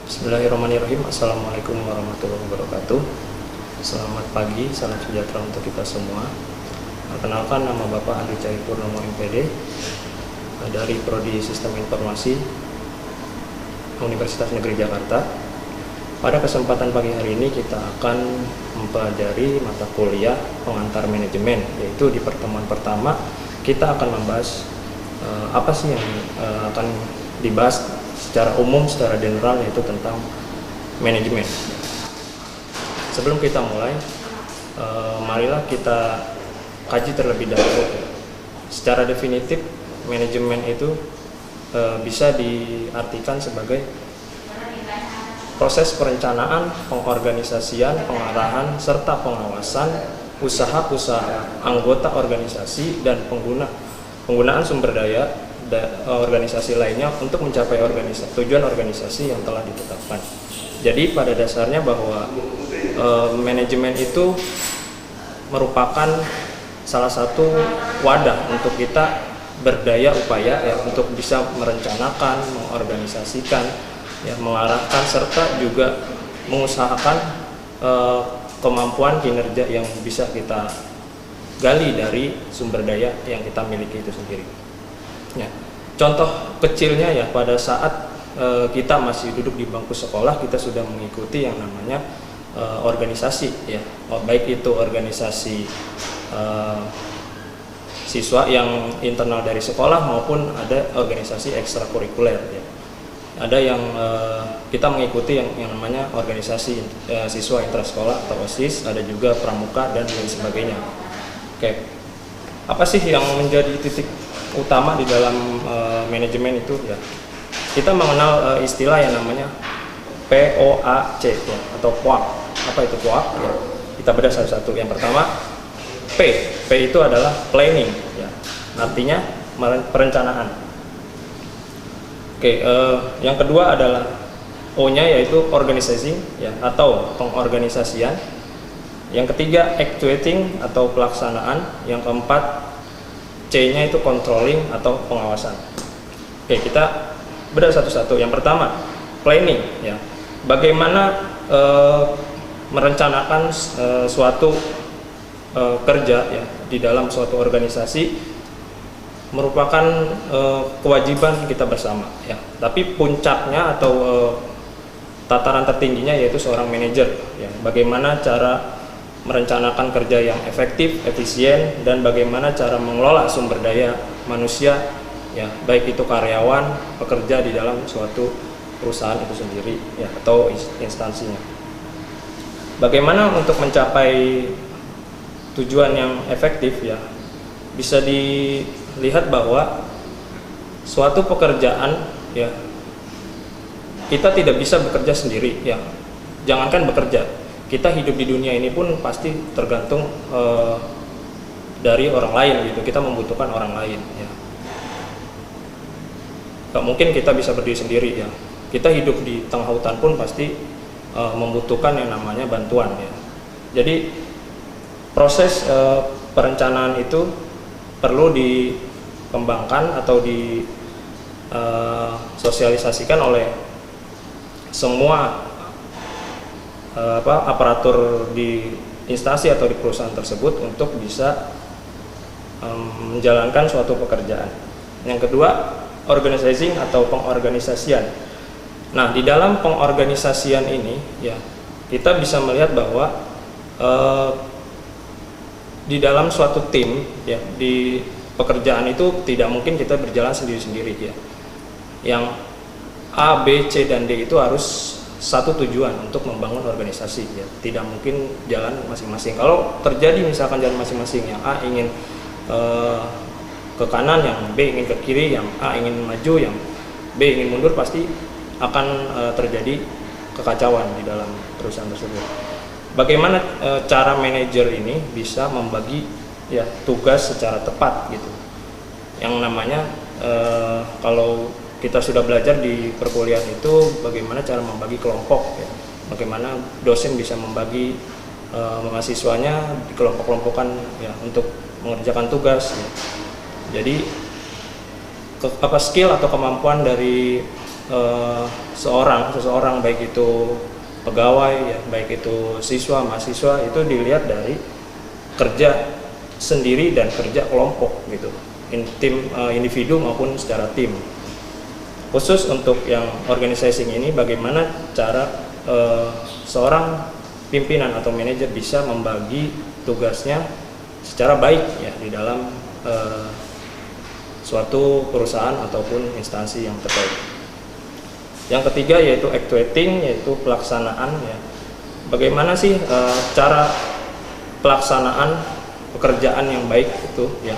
Bismillahirrahmanirrahim. Assalamualaikum warahmatullahi wabarakatuh. Selamat pagi, salam sejahtera untuk kita semua. Perkenalkan, nama Bapak Andri Cahyo Purnomo MPD dari Prodi Sistem Informasi Universitas Negeri Jakarta. Pada kesempatan pagi hari ini kita akan mempelajari mata kuliah pengantar manajemen, yaitu di pertemuan pertama kita akan membahas apa sih yang akan dibahas secara umum, secara general, yaitu tentang manajemen. Sebelum kita mulai, marilah kita kaji terlebih dahulu. Secara definitif, manajemen itu bisa diartikan sebagai proses perencanaan, pengorganisasian, pengarahan, serta pengawasan usaha-usaha anggota organisasi dan penggunaan sumber daya organisasi lainnya untuk mencapai tujuan organisasi yang telah ditetapkan. Jadi pada dasarnya bahwa manajemen itu merupakan salah satu wadah untuk kita berdaya upaya ya untuk bisa merencanakan, mengorganisasikan, ya, mengarahkan serta juga mengusahakan kemampuan kinerja yang bisa kita gali dari sumber daya yang kita miliki itu sendiri. Ya, contoh kecilnya ya pada saat kita masih duduk di bangku sekolah, kita sudah mengikuti yang namanya organisasi ya, baik itu organisasi siswa yang internal dari sekolah maupun ada organisasi ekstrakurikuler ya. Ada yang kita mengikuti yang namanya organisasi siswa intrasekolah atau OSIS, ada juga pramuka dan lain sebagainya. Oke, apa sih yang menjadi titik utama di dalam manajemen itu ya? Kita mengenal istilah yang namanya POAC ya, atau POAC. Apa itu POAC? Ya, kita bedah satu-satu. Yang pertama, P itu adalah planning ya, artinya perencanaan. Oke, yang kedua adalah O-nya yaitu organizing ya, atau pengorganisasian. Yang ketiga, actuating atau pelaksanaan. Yang keempat, C-nya itu controlling atau pengawasan. Oke, kita bedah satu-satu. Yang pertama, planning ya. Bagaimana merencanakan suatu kerja ya di dalam suatu organisasi merupakan kewajiban kita bersama ya. Tapi puncaknya atau tataran tertingginya yaitu seorang manajer ya. Bagaimana cara merencanakan kerja yang efektif, efisien, dan bagaimana cara mengelola sumber daya manusia ya, baik itu karyawan, pekerja di dalam suatu perusahaan itu sendiri ya, atau instansinya. Bagaimana untuk mencapai tujuan yang efektif ya, bisa dilihat bahwa suatu pekerjaan ya, kita tidak bisa bekerja sendiri ya. Jangankan bekerja, kita hidup di dunia ini pun pasti tergantung dari orang lain gitu. Kita membutuhkan orang lain ya. Gak mungkin kita bisa berdiri sendiri ya. Kita hidup di tengah hutan pun pasti membutuhkan yang namanya bantuan ya. Jadi proses perencanaan itu perlu dikembangkan atau disosialisasikan oleh semua aparatur di instansi atau di perusahaan tersebut untuk bisa menjalankan suatu pekerjaan. Yang kedua, organizing atau pengorganisasian. Nah, di dalam pengorganisasian ini ya, kita bisa melihat bahwa di dalam suatu tim ya, di pekerjaan itu tidak mungkin kita berjalan sendiri-sendiri ya. Yang A, B, C, dan D itu harus satu tujuan untuk membangun organisasi ya. Tidak mungkin jalan masing-masing. Kalau terjadi misalkan jalan masing-masing, yang A ingin ke kanan, yang B ingin ke kiri, yang A ingin maju, yang B ingin mundur, pasti akan terjadi kekacauan di dalam perusahaan tersebut. Bagaimana cara manajer ini bisa membagi ya tugas secara tepat gitu. Yang namanya kalau kita sudah belajar di perkuliahan itu bagaimana cara membagi kelompok ya. Bagaimana dosen bisa membagi mahasiswanya di kelompok-kelompokan ya untuk mengerjakan tugas ya. Jadi skill atau kemampuan dari seseorang baik itu pegawai ya, baik itu siswa, mahasiswa, itu dilihat dari kerja sendiri dan kerja kelompok gitu, individu maupun secara tim. Khusus untuk yang organizing ini, bagaimana cara seorang pimpinan atau manajer bisa membagi tugasnya secara baik ya di dalam suatu perusahaan ataupun instansi yang terkait. Yang ketiga yaitu actuating, yaitu pelaksanaan ya. Bagaimana sih cara pelaksanaan pekerjaan yang baik itu ya.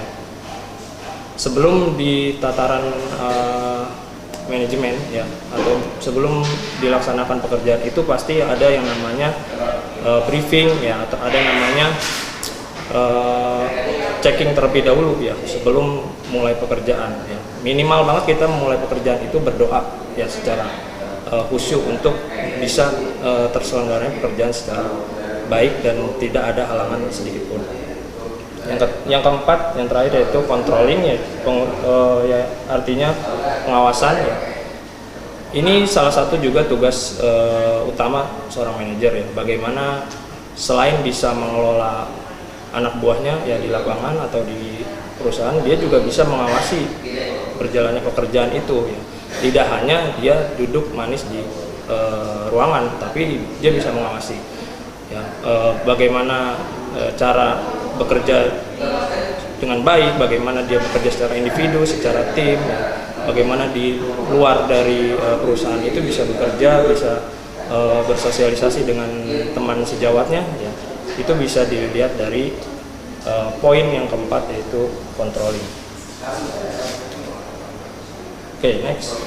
Sebelum di tataran manajemen ya, atau sebelum dilaksanakan pekerjaan itu pasti ada yang namanya briefing ya, atau ada namanya checking terlebih dahulu ya sebelum mulai pekerjaan ya. Minimal banget kita memulai pekerjaan itu berdoa ya secara khusyuk untuk bisa terselenggaranya pekerjaan secara baik dan tidak ada halangan sedikit pun. Yang keempat, yang terakhir yaitu controlling ya, ya artinya pengawasan ya. Ini salah satu juga tugas utama seorang manajer ya. Bagaimana selain bisa mengelola anak buahnya ya di lapangan atau di perusahaan, dia juga bisa mengawasi berjalannya pekerjaan itu ya. Tidak hanya dia duduk manis di ruangan, tapi dia bisa mengawasi ya, bagaimana cara bekerja dengan baik, bagaimana dia bekerja secara individu, secara tim ya. Bagaimana di luar dari perusahaan itu bisa bekerja, bisa bersosialisasi dengan teman sejawatnya ya. Itu bisa dilihat dari poin yang keempat, yaitu controlling. Oke, next.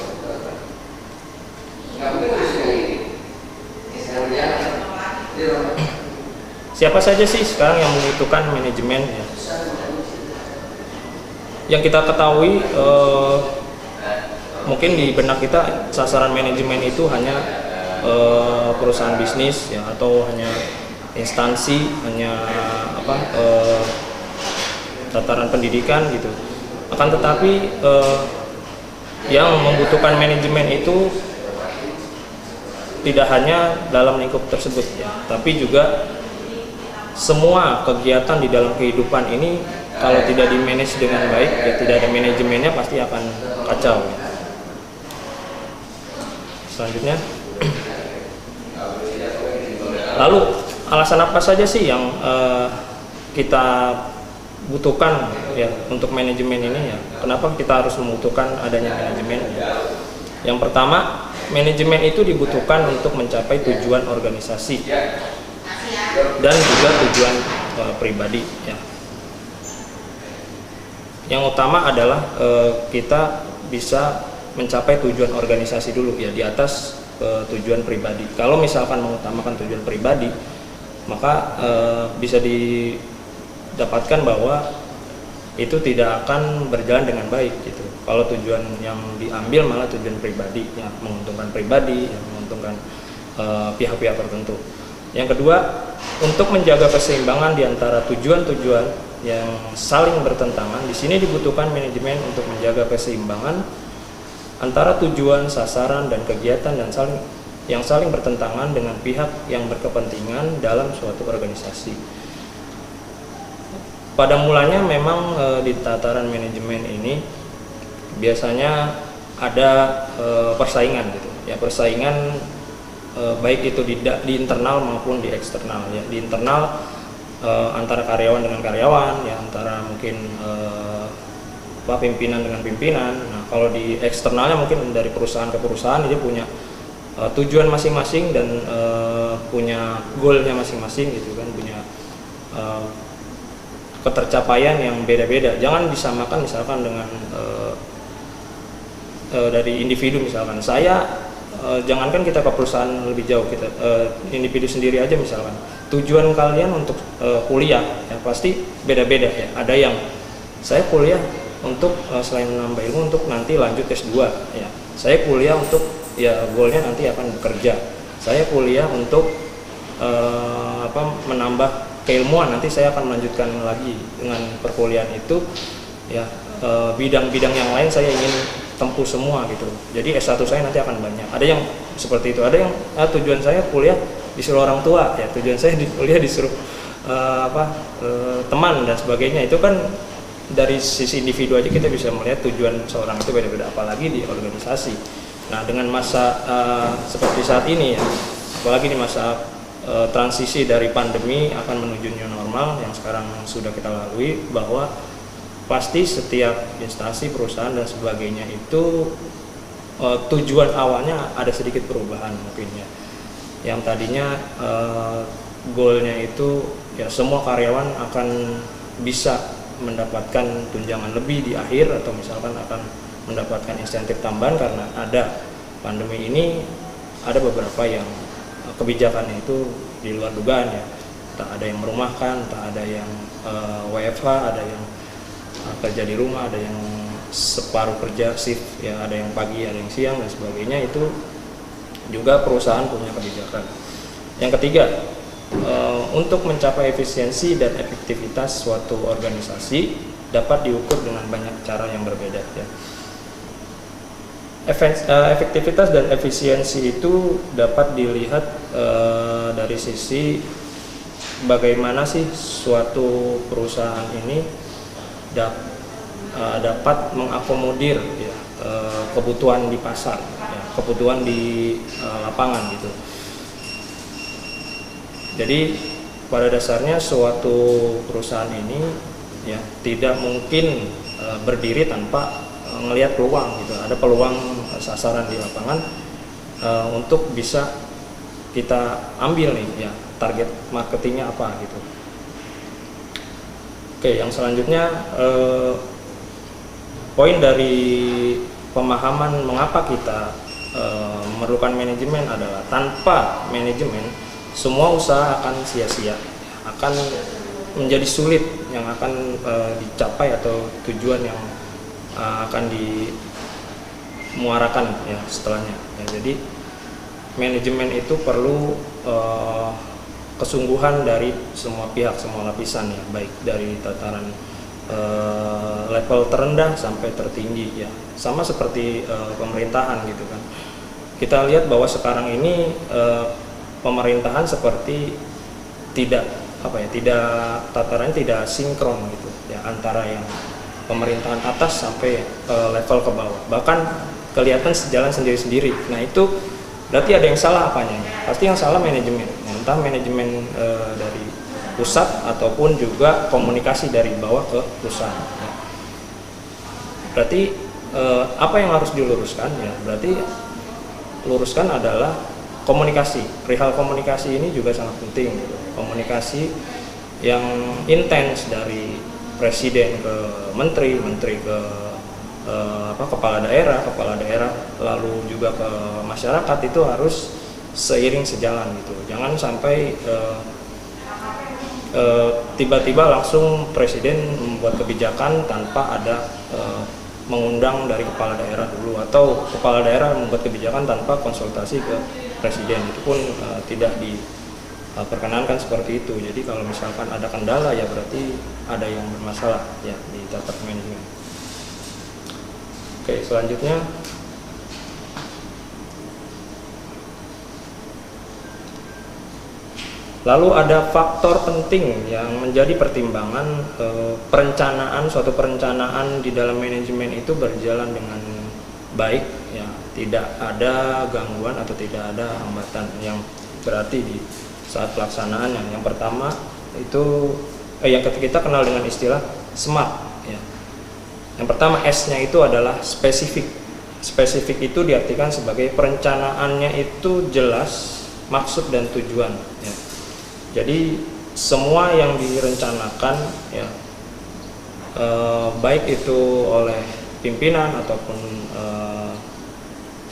Siapa saja sih sekarang yang membutuhkan manajemen ya? Yang kita ketahui mungkin di benak kita sasaran manajemen itu hanya perusahaan bisnis ya, atau hanya instansi, hanya tataran pendidikan gitu. Akan tetapi yang membutuhkan manajemen itu tidak hanya dalam lingkup tersebut ya, tapi juga semua kegiatan di dalam kehidupan ini kalau tidak di-manage dengan baik ya, tidak ada manajemennya, pasti akan kacau. Selanjutnya, lalu alasan apa saja sih yang kita butuhkan ya untuk manajemen ini ya? Kenapa kita harus membutuhkan adanya manajemen ya? Yang pertama, manajemen itu dibutuhkan untuk mencapai tujuan organisasi dan juga tujuan pribadi ya. Yang utama adalah kita bisa mencapai tujuan organisasi dulu ya, di atas tujuan pribadi. Kalau misalkan mengutamakan tujuan pribadi, maka bisa didapatkan bahwa itu tidak akan berjalan dengan baik gitu. Kalau tujuan yang diambil malah tujuan pribadi, yang menguntungkan pribadi, yang menguntungkan pihak-pihak tertentu. Yang kedua, untuk menjaga keseimbangan di antara tujuan-tujuan yang saling bertentangan, di sini dibutuhkan manajemen untuk menjaga keseimbangan antara tujuan, sasaran, dan kegiatan yang saling bertentangan dengan pihak yang berkepentingan dalam suatu organisasi. Pada mulanya memang di tataran manajemen ini biasanya ada persaingan gitu ya, persaingan baik itu di internal maupun di eksternal ya. Di internal antara karyawan dengan karyawan ya, antara mungkin pimpinan dengan pimpinan. Nah, kalau di eksternalnya mungkin dari perusahaan ke perusahaan, dia punya tujuan masing-masing dan punya goalnya masing-masing gitu kan, punya ketercapaian yang beda-beda. Jangan disamakan misalkan dengan dari individu. Misalkan saya jangankan kita ke perusahaan lebih jauh, kita individu sendiri aja misalkan, tujuan kalian untuk kuliah ya pasti beda-beda ya. Ada yang saya kuliah untuk selain menambah ilmu untuk nanti lanjut S2 ya. Saya kuliah untuk ya goalnya nanti akan bekerja. Saya kuliah untuk menambah keilmuan, nanti saya akan melanjutkan lagi dengan perkuliahan itu ya. Bidang-bidang yang lain saya ingin tempuh semua gitu. Jadi S1 saya nanti akan banyak. Ada yang seperti itu, ada yang tujuan saya kuliah disuruh orang tua, ya tujuan saya kuliah disuruh teman dan sebagainya. Itu kan dari sisi individu aja kita bisa melihat tujuan seorang itu beda-beda, apalagi di organisasi. Nah, dengan masa seperti saat ini ya, apalagi di masa transisi dari pandemi akan menuju new normal yang sekarang sudah kita lalui, bahwa pasti setiap instansi, perusahaan dan sebagainya itu tujuan awalnya ada sedikit perubahan mungkin ya. Yang tadinya goalnya itu ya semua karyawan akan bisa mendapatkan tunjangan lebih di akhir, atau misalkan akan mendapatkan insentif tambahan karena ada pandemi ini. Ada beberapa yang kebijakannya itu di luar dugaan ya, tak ada yang merumahkan, tak ada yang WFH, ada yang kerja di rumah, ada yang separuh kerja shift ya, ada yang pagi, ada yang siang dan sebagainya. Itu juga perusahaan punya kebijakan. Yang ketiga, untuk mencapai efisiensi dan efektivitas suatu organisasi dapat diukur dengan banyak cara yang berbeda ya. Efektivitas dan efisiensi itu dapat dilihat dari sisi bagaimana sih suatu perusahaan ini dapat mengakomodir ya, kebutuhan di pasar, ya, kebutuhan di lapangan gitu. Jadi pada dasarnya suatu perusahaan ini ya tidak mungkin berdiri tanpa ngelihat peluang gitu. Ada peluang sasaran di lapangan untuk bisa kita ambil nih ya, target marketingnya apa gitu. Oke, yang selanjutnya poin dari pemahaman mengapa kita memerlukan manajemen adalah tanpa manajemen semua usaha akan sia-sia, akan menjadi sulit yang akan dicapai atau tujuan yang akan dimuarakan ya setelahnya. Ya, jadi manajemen itu perlu kesungguhan dari semua pihak, semua lapisan ya, baik dari tataran level terendah sampai tertinggi ya. Sama seperti pemerintahan gitu kan. Kita lihat bahwa sekarang ini pemerintahan seperti tidak tatarannya tidak sinkron gitu ya, antara yang pemerintahan atas sampai level ke bawah. Bahkan kelihatan sejalan sendiri-sendiri. Nah, itu berarti ada yang salah apanya? Pasti yang salah manajemen. Entah manajemen dari pusat ataupun juga komunikasi dari bawah ke pusat. Berarti apa yang harus diluruskan ya? Berarti luruskan adalah komunikasi. Perihal komunikasi ini juga sangat penting. Gitu. Komunikasi yang intens dari presiden ke menteri, menteri ke kepala daerah, lalu juga ke masyarakat, itu harus seiring sejalan gitu. Jangan sampai tiba-tiba langsung presiden membuat kebijakan tanpa ada mengundang dari kepala daerah dulu, atau kepala daerah membuat kebijakan tanpa konsultasi ke presiden. Itu pun tidak diperkenankan seperti itu. Jadi kalau misalkan ada kendala ya berarti ada yang bermasalah ya di tata manajemen. Oke, selanjutnya lalu ada faktor penting yang menjadi pertimbangan suatu perencanaan di dalam manajemen itu berjalan dengan baik ya, tidak ada gangguan atau tidak ada hambatan yang berarti di saat pelaksanaannya. Yang pertama itu yang kita kenal dengan istilah SMART ya. Yang pertama S-nya itu adalah spesifik. Spesifik itu diartikan sebagai perencanaannya itu jelas maksud dan tujuan ya. Jadi semua yang direncanakan ya, baik itu oleh pimpinan ataupun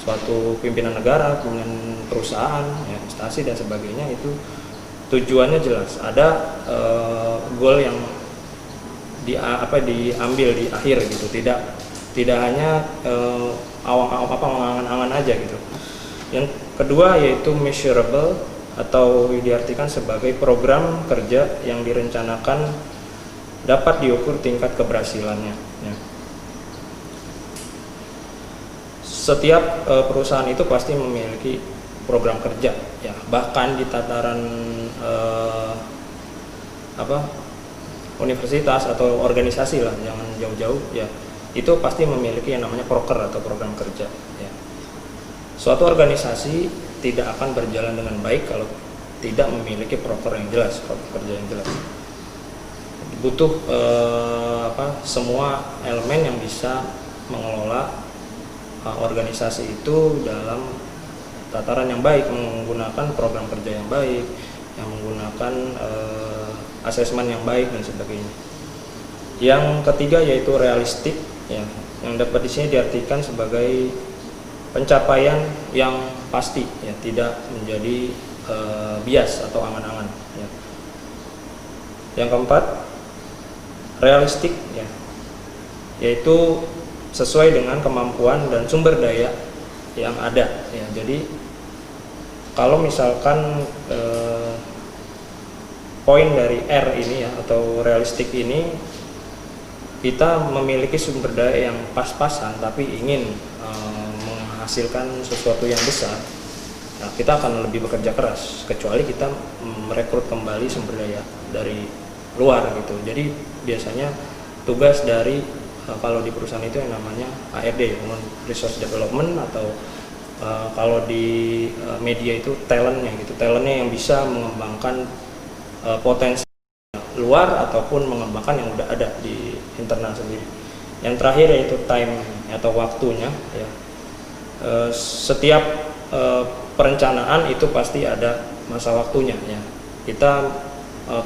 suatu pimpinan negara, pimpinan perusahaan, ya, instansi dan sebagainya, itu tujuannya jelas. Ada goal yang diambil di akhir gitu, tidak hanya mengangan-angan aja gitu. Yang kedua yaitu measurable, atau diartikan sebagai program kerja yang direncanakan dapat diukur tingkat keberhasilannya ya. setiap perusahaan itu pasti memiliki program kerja ya, bahkan di tataran universitas atau organisasi lah, jangan jauh-jauh ya, itu pasti memiliki yang namanya proker atau program kerja ya. Suatu organisasi tidak akan berjalan dengan baik kalau tidak memiliki proker yang jelas, program kerja yang jelas. Butuh semua elemen yang bisa mengelola organisasi itu dalam tataran yang baik, menggunakan program kerja yang baik, yang menggunakan asesmen yang baik dan sebagainya. Yang ketiga yaitu realistik ya, yang dapat di sini diartikan sebagai pencapaian yang pasti ya, tidak menjadi bias atau angan-angan ya. Yang keempat realistik ya, yaitu sesuai dengan kemampuan dan sumber daya yang ada ya. Jadi kalau misalkan poin dari R ini ya, atau realistik ini, kita memiliki sumber daya yang pas-pasan tapi ingin menghasilkan sesuatu yang besar, nah kita akan lebih bekerja keras, kecuali kita merekrut kembali sumber daya dari luar gitu. Jadi biasanya tugas dari kalau di perusahaan itu yang namanya ARD, Human Resource Development, atau kalau di media itu talentnya gitu, talentnya yang bisa mengembangkan potensi luar ataupun mengembangkan yang udah ada di internal sendiri. Yang terakhir yaitu time atau waktunya ya. Setiap perencanaan itu pasti ada masa waktunya ya. Kita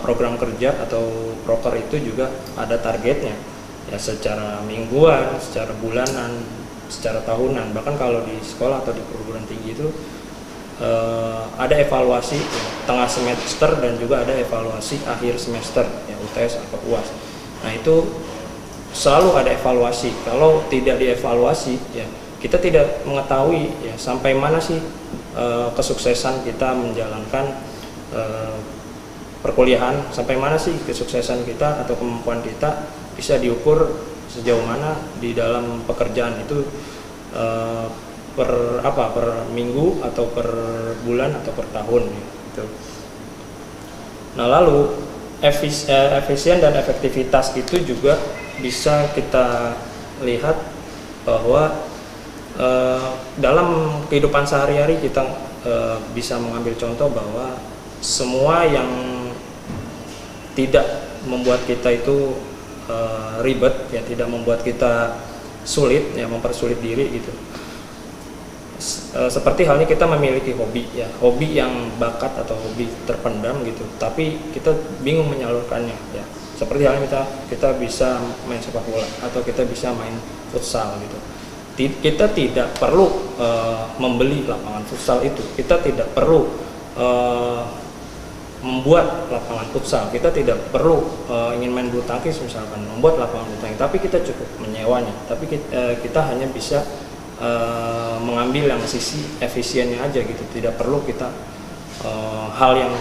program kerja atau proker itu juga ada targetnya ya, secara mingguan, secara bulanan, secara tahunan. Bahkan kalau di sekolah atau di perguruan tinggi itu ada evaluasi ya, tengah semester dan juga ada evaluasi akhir semester ya, UTS atau UAS. Nah itu selalu ada evaluasi. Kalau tidak dievaluasi ya, kita tidak mengetahui ya sampai mana sih kesuksesan kita menjalankan perkuliahan, sampai mana sih kesuksesan kita atau kemampuan kita bisa diukur sejauh mana di dalam pekerjaan itu, per minggu atau per bulan atau per tahun gitu. Nah lalu efisien dan efektivitas itu juga bisa kita lihat bahwa dalam kehidupan sehari-hari kita bisa mengambil contoh bahwa semua yang tidak membuat kita itu ribet ya, tidak membuat kita sulit ya, mempersulit diri gitu. Seperti halnya kita memiliki hobi ya, hobi yang bakat atau hobi terpendam gitu, tapi kita bingung menyalurkannya ya. Seperti halnya kita bisa main sepak bola atau kita bisa main futsal gitu. Kita tidak perlu membeli lapangan futsal itu, kita tidak perlu membuat lapangan futsal, kita tidak perlu ingin main bulu tangkis misalkan, membuat lapangan bulu tangkis, tapi kita cukup menyewanya. Tapi kita hanya bisa mengambil yang sisi efisiennya aja gitu, tidak perlu kita hal yang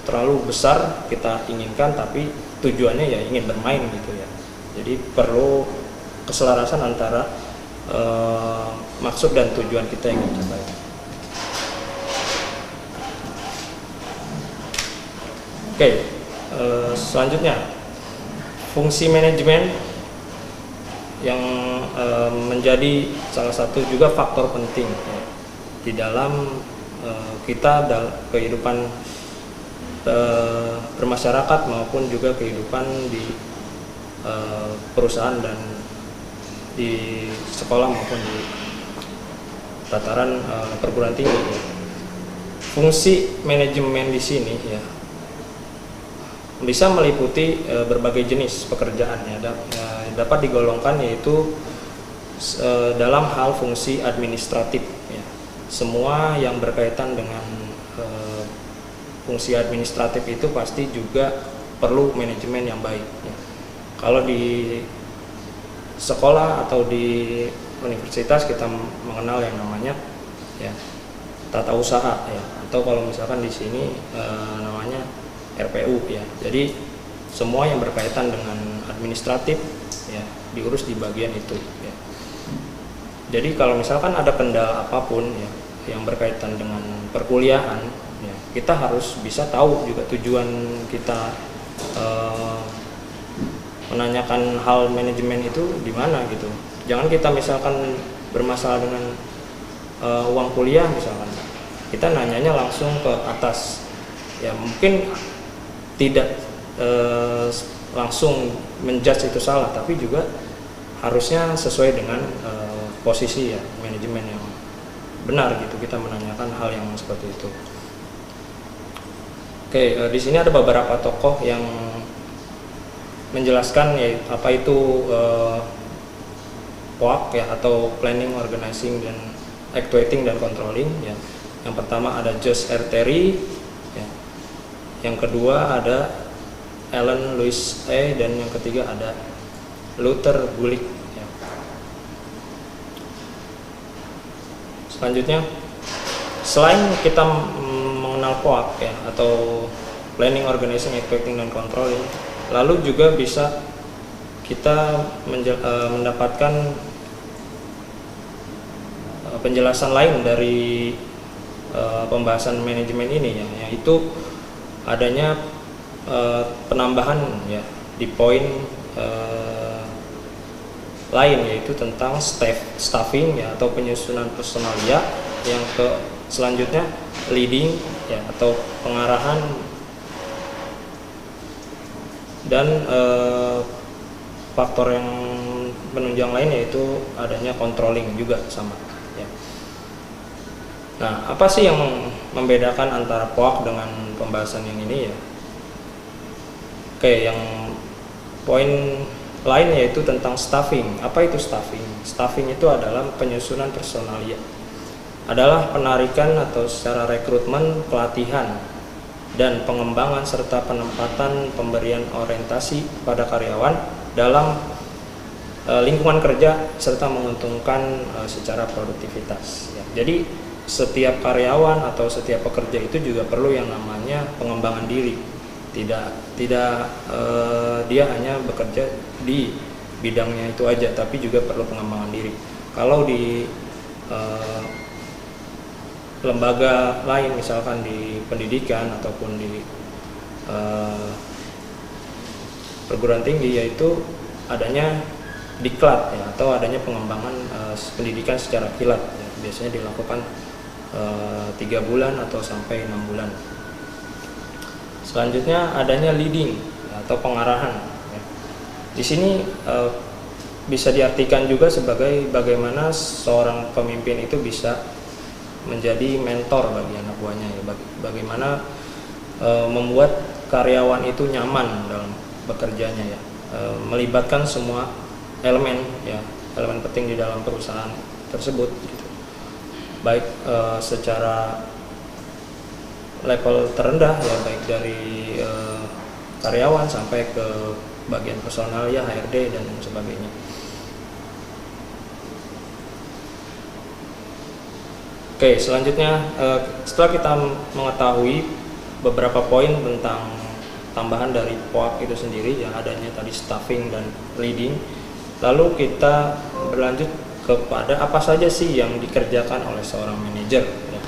terlalu besar kita inginkan, tapi tujuannya ya ingin bermain gitu ya. Jadi perlu keselarasan antara maksud dan tujuan kita yang ingin capai. Oke, selanjutnya fungsi manajemen yang menjadi salah satu juga faktor penting ya, di dalam kita kehidupan bermasyarakat maupun juga kehidupan di perusahaan dan di sekolah maupun di tataran perguruan tinggi. Fungsi manajemen di sini ya bisa meliputi berbagai jenis pekerjaan ya, dapat digolongkan yaitu dalam hal fungsi administratif ya. Semua yang berkaitan dengan fungsi administratif itu pasti juga perlu manajemen yang baik ya. Kalau di sekolah atau di universitas kita mengenal yang namanya ya tata usaha ya, atau kalau misalkan di sini namanya RPU ya. Jadi semua yang berkaitan dengan administratif ya diurus di bagian itu ya. Jadi kalau misalkan ada kendala apapun ya yang berkaitan dengan perkuliahan, ya, kita harus bisa tahu juga tujuan kita menanyakan hal manajemen itu di mana gitu. Jangan kita misalkan bermasalah dengan uang kuliah misalkan, kita nanyanya langsung ke atas. Ya mungkin tidak langsung menjudge itu salah, tapi juga harusnya sesuai dengan posisi ya manajemen yang benar gitu, kita menanyakan hal yang seperti itu. Oke, di sini ada beberapa tokoh yang menjelaskan ya apa itu POAC ya, atau Planning, Organizing, dan Actuating dan Controlling ya. Yang pertama ada Josh R. Terry ya. Yang kedua ada Alan Louis A, dan yang ketiga ada Luther Gulick ya. Selanjutnya, selain kita mengenal POAC ya, atau Planning, Organizing, Actuating, dan Controlling, lalu juga bisa kita mendapatkan penjelasan lain dari pembahasan manajemen ini ya, yaitu adanya penambahan ya di poin lain, yaitu tentang staffing ya, atau penyusunan personalia. Yang selanjutnya leading ya, atau pengarahan, dan faktor yang penunjang lain yaitu adanya controlling juga sama ya. Nah, apa sih yang membedakan antara POAC dengan pembahasan yang ini ya? Oke, yang poin lain yaitu tentang staffing. Apa itu staffing? Staffing itu adalah penyusunan personalia, adalah penarikan atau secara rekrutmen, pelatihan, dan pengembangan serta penempatan pemberian orientasi pada karyawan dalam lingkungan kerja serta menguntungkan secara produktivitas ya. Jadi setiap karyawan atau setiap pekerja itu juga perlu yang namanya pengembangan diri. Tidak dia hanya bekerja di bidangnya itu aja, tapi juga perlu pengembangan diri. Kalau di lembaga lain, misalkan di pendidikan ataupun di perguruan tinggi, yaitu adanya diklat ya, atau adanya pengembangan pendidikan secara kilat ya. Biasanya dilakukan 3 bulan atau sampai 6 bulan. Selanjutnya adanya leading atau pengarahan ya. Di sini bisa diartikan juga sebagai bagaimana seorang pemimpin itu bisa menjadi mentor bagi anak buahnya ya. Bagaimana membuat karyawan itu nyaman dalam bekerjanya ya, melibatkan semua elemen ya, elemen penting di dalam perusahaan tersebut gitu. Baik secara level terendah ya, baik dari karyawan sampai ke bagian personal ya, HRD dan sebagainya. Oke, selanjutnya setelah kita mengetahui beberapa poin tentang tambahan dari POAC itu sendiri yang adanya tadi staffing dan leading, lalu kita berlanjut kepada apa saja sih yang dikerjakan oleh seorang manajer ya.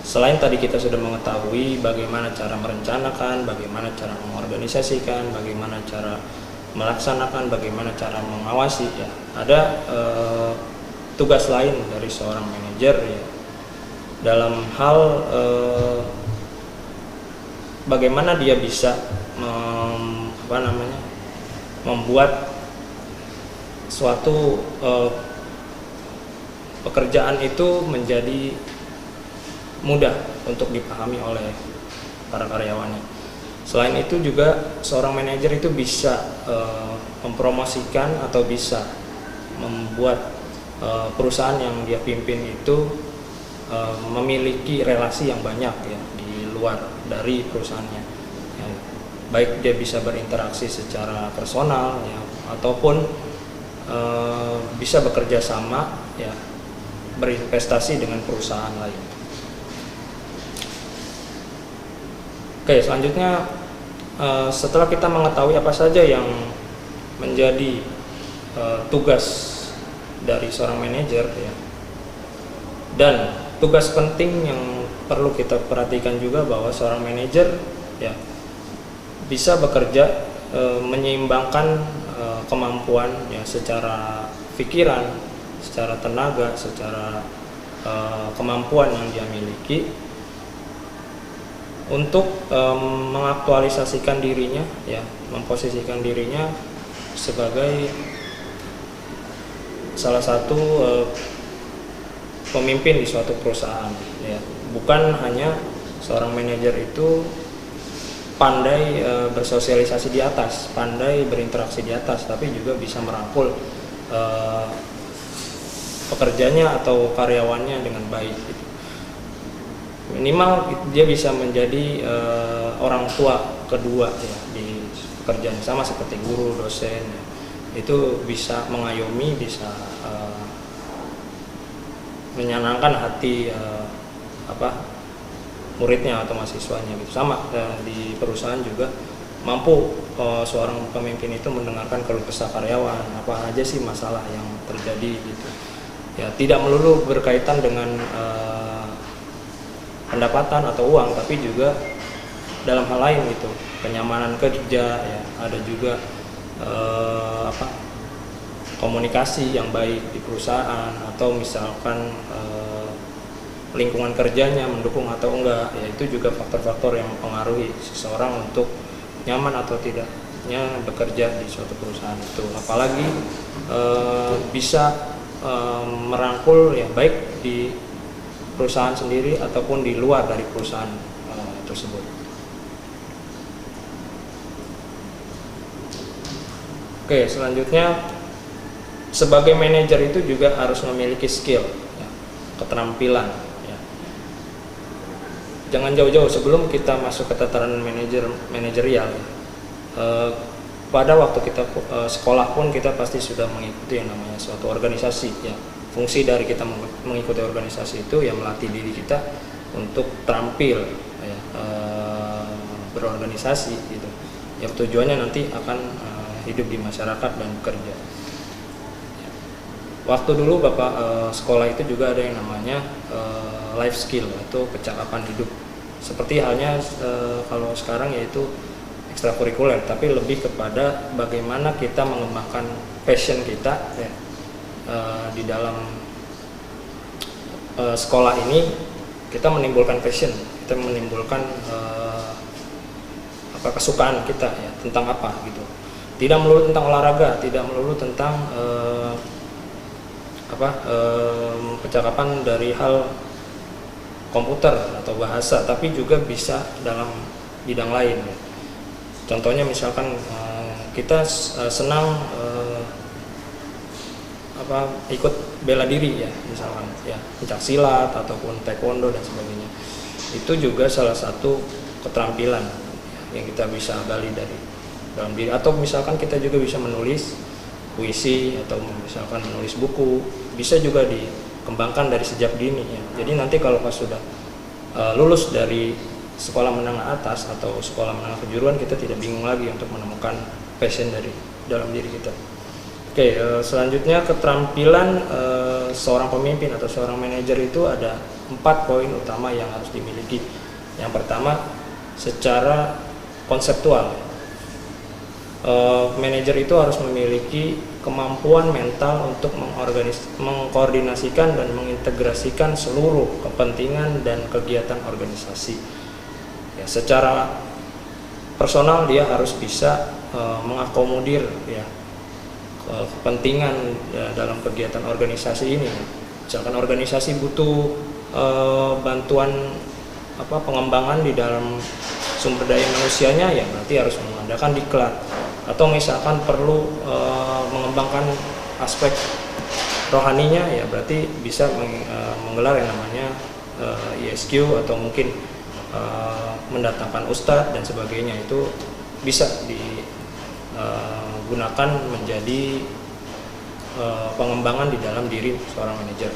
Selain tadi kita sudah mengetahui bagaimana cara merencanakan, bagaimana cara mengorganisasikan, bagaimana cara melaksanakan, bagaimana cara mengawasi ya, ada tugas lain dari seorang manajer ya, dalam hal bagaimana dia bisa membuat suatu pekerjaan itu menjadi mudah untuk dipahami oleh para karyawannya. Selain itu juga seorang manajer itu bisa mempromosikan atau bisa membuat perusahaan yang dia pimpin itu memiliki relasi yang banyak ya di luar dari perusahaannya ya. Baik dia bisa berinteraksi secara personal ya, ataupun bisa bekerja sama ya, berinvestasi dengan perusahaan lain. Oke, selanjutnya setelah kita mengetahui apa saja yang menjadi tugas dari seorang manajer ya. Dan tugas penting yang perlu kita perhatikan juga bahwa seorang manajer ya bisa bekerja menyeimbangkan kemampuan ya secara pikiran, secara tenaga, secara kemampuan yang dia miliki untuk mengaktualisasikan dirinya ya, memposisikan dirinya sebagai salah satu pemimpin di suatu perusahaan ya. Bukan hanya seorang manajer itu pandai bersosialisasi di atas, pandai berinteraksi di atas, tapi juga bisa merangkul pekerjanya atau karyawannya dengan baik gitu. Minimal dia bisa menjadi orang tua kedua ya di pekerjaan, sama seperti guru, dosen ya. Itu bisa mengayomi, bisa menyenangkan hati muridnya atau mahasiswanya gitu. Sama di perusahaan juga mampu seorang pemimpin itu mendengarkan keluh kesah karyawan, apa aja sih masalah yang terjadi gitu ya. Tidak melulu berkaitan dengan pendapatan atau uang, tapi juga dalam hal lain gitu, kenyamanan kerja ya, ada juga komunikasi yang baik di perusahaan, atau misalkan lingkungan kerjanya mendukung atau enggak ya. Itu juga faktor-faktor yang mempengaruhi seseorang untuk nyaman atau tidaknya bekerja di suatu perusahaan itu. Apalagi bisa merangkul ya, baik di perusahaan sendiri ataupun di luar dari perusahaan tersebut. Oke, selanjutnya sebagai manajer itu juga harus memiliki skill ya, keterampilan ya. Jangan jauh-jauh sebelum kita masuk ke tataran manajerial ya. Pada waktu kita sekolah pun kita pasti sudah mengikuti yang namanya suatu organisasi ya. Fungsi dari kita mengikuti organisasi itu ya melatih diri kita untuk terampil ya, berorganisasi gitu. Yang tujuannya nanti akan hidup di masyarakat dan bekerja. Waktu dulu Bapak sekolah itu juga ada yang namanya life skill atau kecakapan hidup. Seperti halnya kalau sekarang yaitu ekstrakurikuler, tapi lebih kepada bagaimana kita mengembangkan passion kita ya, di dalam sekolah ini. Kita menimbulkan passion, kita menimbulkan kesukaan kita ya, tentang apa gitu. Tidak melulu tentang olahraga, tidak melulu tentang percakapan dari hal komputer atau bahasa, tapi juga bisa dalam bidang lain ya. Contohnya misalkan kita senang ikut bela diri ya, misalkan ya pencak silat ataupun taekwondo dan sebagainya. Itu juga salah satu keterampilan yang kita bisa gali dari dalam diri. Atau misalkan kita juga bisa menulis puisi atau misalkan menulis buku, bisa juga dikembangkan dari sejak dini ya. Jadi nanti kalau pas sudah lulus dari sekolah menengah atas atau sekolah menengah kejuruan, kita tidak bingung lagi untuk menemukan passion dari dalam diri kita. Oke, selanjutnya keterampilan seorang pemimpin atau seorang manajer itu ada 4 poin utama yang harus dimiliki. Yang pertama, secara konseptual. Manajer itu harus memiliki kemampuan mental untuk mengkoordinasikan dan mengintegrasikan seluruh kepentingan dan kegiatan organisasi. Ya, secara personal dia harus bisa mengakomodir ya kepentingan ya, dalam kegiatan organisasi ini. Misalkan organisasi butuh bantuan pengembangan di dalam sumber daya manusianya, ya berarti harus mengadakan diklat. Atau misalkan perlu mengembangkan aspek rohaninya, ya berarti bisa menggelar yang namanya ISQ, atau mungkin mendatangkan ustadz dan sebagainya. Itu bisa digunakan menjadi pengembangan di dalam diri seorang manajer.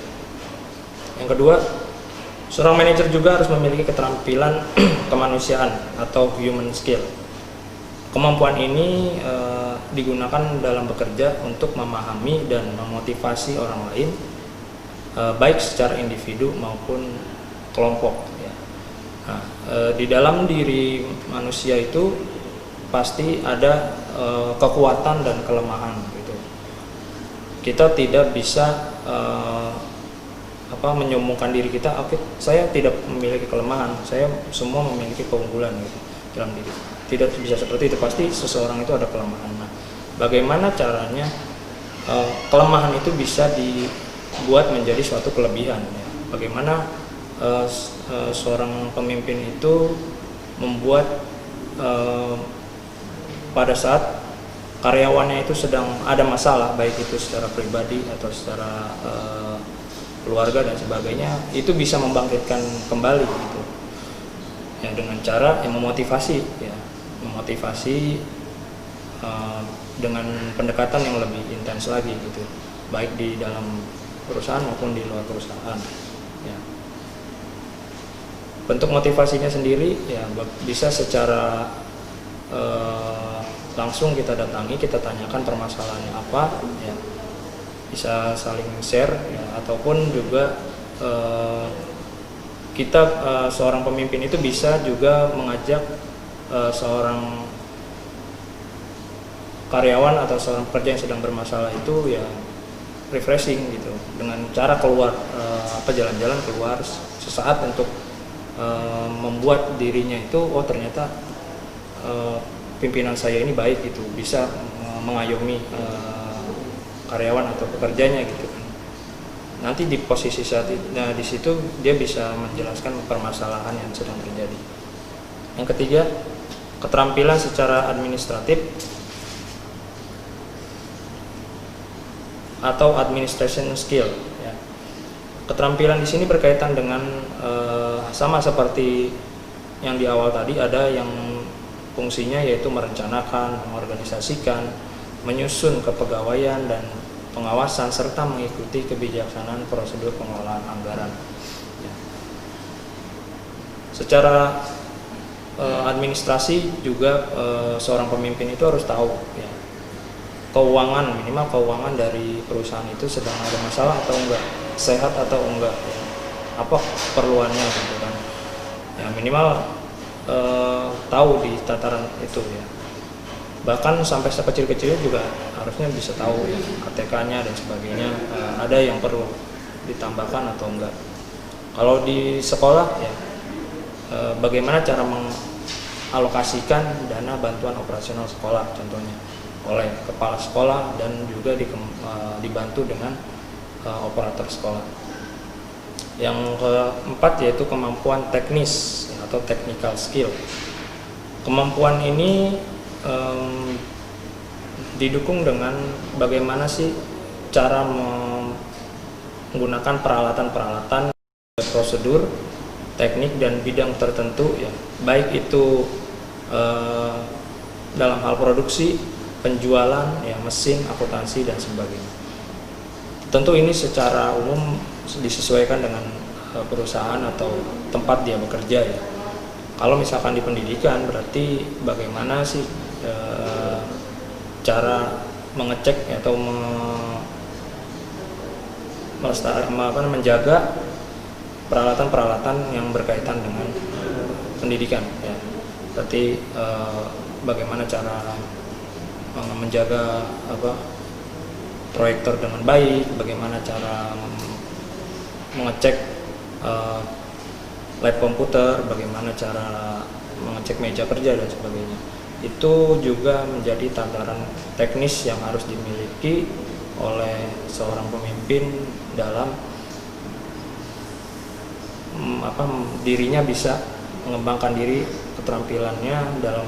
Yang kedua, seorang manajer juga harus memiliki keterampilan kemanusiaan atau human skill. Kemampuan ini digunakan dalam bekerja untuk memahami dan memotivasi orang lain, baik secara individu maupun kelompok. Ya. Nah, di dalam diri manusia itu pasti ada kekuatan dan kelemahan. Gitu. Kita tidak bisa menyombongkan diri kita, oke, saya tidak memiliki kelemahan, saya semua memiliki keunggulan gitu, dalam diri. Tidak bisa seperti itu, pasti seseorang itu ada kelemahan. Nah, bagaimana caranya kelemahan itu bisa dibuat menjadi suatu kelebihan? Ya? Bagaimana seorang pemimpin itu membuat pada saat karyawannya itu sedang ada masalah, baik itu secara pribadi atau secara keluarga dan sebagainya, itu bisa membangkitkan kembali gitu. Ya, dengan cara yang memotivasi ya. Memotivasi dengan pendekatan yang lebih intens lagi gitu, baik di dalam perusahaan maupun di luar perusahaan. Ya. Bentuk motivasinya sendiri ya bisa secara langsung kita datangi, kita tanyakan permasalahannya apa, ya. Bisa saling share ya, ataupun juga kita seorang pemimpin itu bisa juga mengajak seorang karyawan atau seorang pekerja yang sedang bermasalah itu ya refreshing gitu, dengan cara keluar jalan-jalan keluar sesaat untuk membuat dirinya itu ternyata pimpinan saya ini baik gitu, bisa mengayomi karyawan atau pekerjanya gitu kan. Nanti di posisi saat di situ dia bisa menjelaskan permasalahan yang sedang terjadi. Yang ketiga, keterampilan secara administratif atau administration skill. Ya. Keterampilan di sini berkaitan dengan sama seperti yang di awal tadi, ada yang fungsinya yaitu merencanakan, mengorganisasikan, menyusun kepegawaian dan pengawasan serta mengikuti kebijaksanaan prosedur pengelolaan anggaran. Ya. Secara administrasi juga seorang pemimpin itu harus tahu ya, keuangan, minimal keuangan dari perusahaan itu sedang ada masalah atau enggak, sehat atau enggak, ya. Apa keperluannya gitu kan. Ya minimal tahu di tataran itu ya. Bahkan sampai sekecil-kecilnya juga harusnya bisa tahu ya, ATK-nya dan sebagainya, ada yang perlu ditambahkan atau enggak. Kalau di sekolah ya bagaimana cara mengalokasikan dana bantuan operasional sekolah contohnya oleh kepala sekolah dan juga dibantu dengan operator sekolah. Yang keempat yaitu kemampuan teknis atau technical skill. Kemampuan ini didukung dengan bagaimana sih cara menggunakan peralatan-peralatan, prosedur, teknik dan bidang tertentu ya, baik itu dalam hal produksi, penjualan, ya mesin, akuntansi dan sebagainya. Tentu ini secara umum disesuaikan dengan perusahaan atau tempat dia bekerja ya. Kalau misalkan di pendidikan berarti bagaimana sih cara mengecek atau menjaga peralatan-peralatan yang berkaitan dengan pendidikan ya. Berarti bagaimana cara menjaga proyektor dengan baik, bagaimana cara mengecek lab komputer, bagaimana cara mengecek meja kerja dan sebagainya. Itu juga menjadi tataran teknis yang harus dimiliki oleh seorang pemimpin dalam dirinya bisa mengembangkan diri, keterampilannya dalam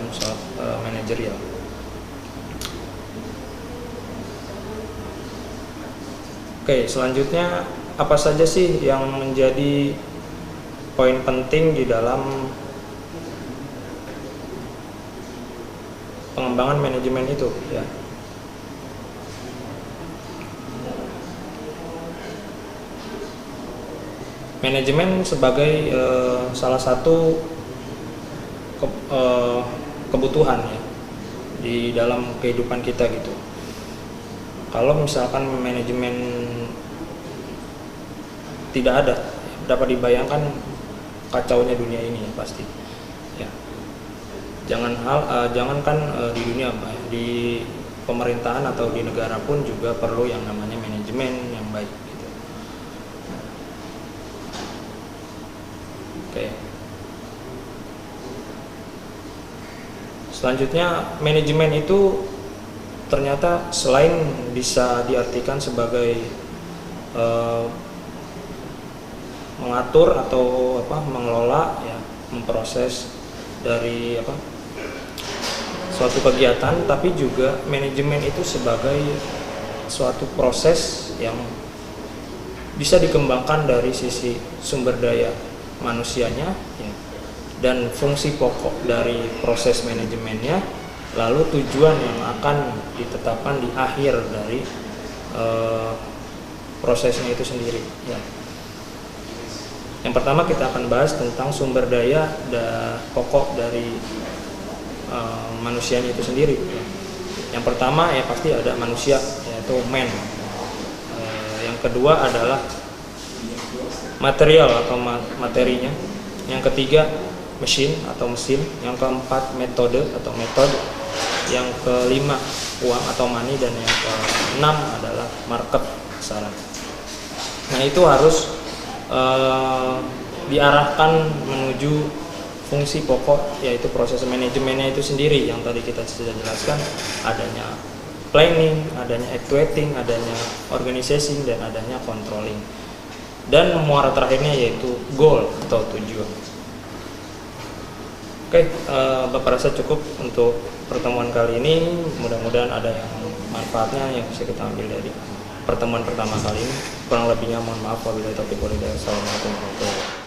manajerial. Oke, selanjutnya apa saja sih yang menjadi poin penting di dalam pengembangan manajemen itu ya. Manajemen sebagai salah satu kebutuhan ya, di dalam kehidupan kita gitu. Kalau misalkan manajemen tidak ada, dapat dibayangkan kacaunya dunia ini ya pasti. Ya. Jangankan di dunia, di pemerintahan atau di negara pun juga perlu yang namanya manajemen yang baik gitu. Oke. Selanjutnya, manajemen itu ternyata selain bisa diartikan sebagai mengatur atau mengelola ya, memproses dari suatu kegiatan, tapi juga manajemen itu sebagai suatu proses yang bisa dikembangkan dari sisi sumber daya manusianya ya, dan fungsi pokok dari proses manajemennya, lalu tujuan yang akan ditetapkan di akhir dari prosesnya itu sendiri ya. Yang pertama kita akan bahas tentang sumber daya pokok dari manusianya itu sendiri ya. Yang pertama ya pasti ada manusia, yaitu man. Yang kedua adalah material atau materinya. Yang ketiga mesin atau mesin. Yang keempat metode atau metode. Yang kelima uang atau money, dan yang keenam adalah market, pasaran. Nah itu harus diarahkan menuju fungsi pokok, yaitu proses manajemennya itu sendiri yang tadi kita sudah jelaskan. Adanya planning, adanya actuating, adanya organizing, dan adanya controlling. Dan muara terakhirnya yaitu goal atau tujuan. Oke, Bapak rasa cukup untuk pertemuan kali ini. Mudah-mudahan ada yang manfaatnya yang bisa kita ambil dari pertemuan pertama kali ini. Kurang lebihnya mohon maaf wabillahi taufiq wal hidayah. Assalamualaikum warahmatullahi wabarakatuh.